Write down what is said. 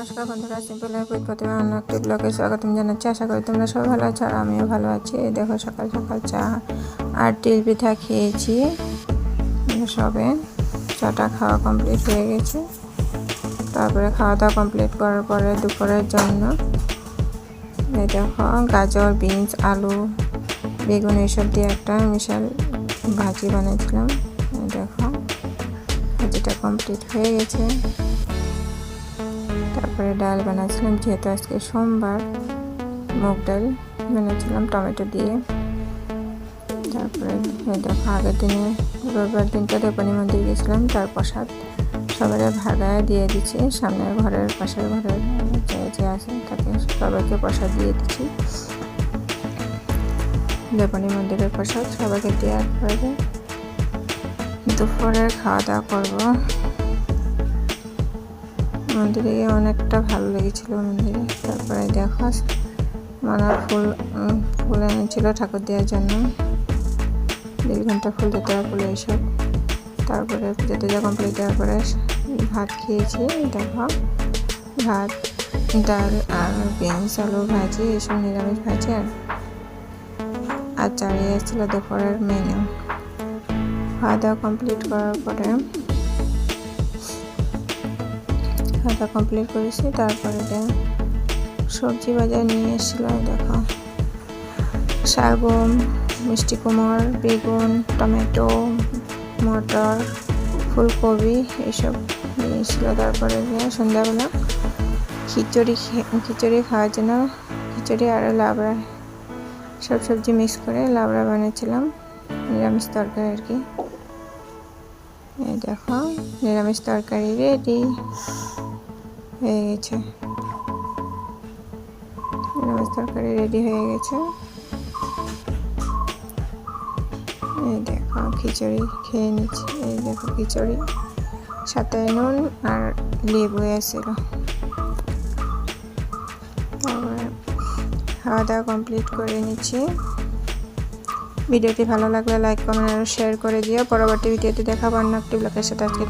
নমস্কার বন্ধুরা, simple life with প্রতিমা অন্য একটি ব্লগে স্বাগতম জানাচ্ছি। আশা করি তোমরা সবাই ভালো আছো আর আমিও ভালো আছি। এই দেখো সকাল সকাল চা আর তিল পিঠা খেয়েছি। সবে চাটা খাওয়া কমপ্লিট হয়ে গেছে। তারপরে খাওয়া দাওয়া কমপ্লিট করার পরে দুপুরের জন্য এই দেখো গাজর, বিনস, আলু, বেগুন এইসব দিয়ে একটা মিশাল ভাজি বানিয়েছিলাম। এই দেখো ভাজিটা কমপ্লিট হয়ে গেছে। তারপরে ডাল বানাচ্ছিলাম, যেহেতু আজকে সোমবার মুগ ডাল বানাচ্ছিলাম টমেটো দিয়ে। তারপরে দেখো আগের দিনে রবিবার দিনটা দেবনী মন্দির গেছিলাম, তার প্রসাদ সবাই ভাগায় দিয়ে দিচ্ছি। সামনের ঘরের পাশের ঘরের যে আছে তাকে সবাইকে প্রসাদ দিয়ে দিচ্ছি। দেবনী মন্দিরের প্রসাদ সবাইকে দেওয়ার পরে দুপুরের খাওয়া দাওয়া করবো। মন্দিরে গিয়ে অনেকটা ভালো লেগেছিল মন্দিরে। তারপরে দেখো মানা ফুল এনেছিল ঠাকুর দেওয়ার জন্য, নীলঘণ্টা ফুল, জোতা ফুল এইসব। তারপরে পুজো টুজো কমপ্লিট দেওয়ার পরে ভাত খেয়েছি। দেখো ভাত, ডাল আর বিনস, আলু ভাজি, এইসব নিরামিষ ভাজি আর আচার এসেছিল দুপুরের মেনু। খাওয়া দাওয়া কমপ্লিট করার পরে খাওয়া কমপ্লিট করেছি। তারপরে সবজি বাজার নিয়ে এসেছিল। দেখো শালগম, মিষ্টি কুমড়, বেগুন, টমেটো, মটর, ফুলকপি এইসব নিয়ে এসেছিল। তারপরে সন্ধ্যাবেলা খিচুড়ি খাওয়ার জন্য খিচুড়ি আর লাবড়া সব সবজি মিক্স করে লাবড়া বানিয়েছিলাম, নিরামিষ তরকারি আর কি। এই দেখো নিরামিষ তরকারি রেডি হয়ে গেছে। নিরামিষ তরকারি রেডি হয়ে গেছে। এই দেখো খিচুড়ি খেয়ে নিচ্ছি। এই দেখো খিচুড়ি সাথে নুন আর লেবু এসেছিল। তারপরে খাওয়া দাওয়া কমপ্লিট করে নিচ্ছি। ভিডিওটি ভালো লাগলে লাইক, কমেন্ট আর শেয়ার করে দিও। পরবর্তী ভিডিওতে দেখাবো অন্য একটি ব্লগের সাথে। আজকে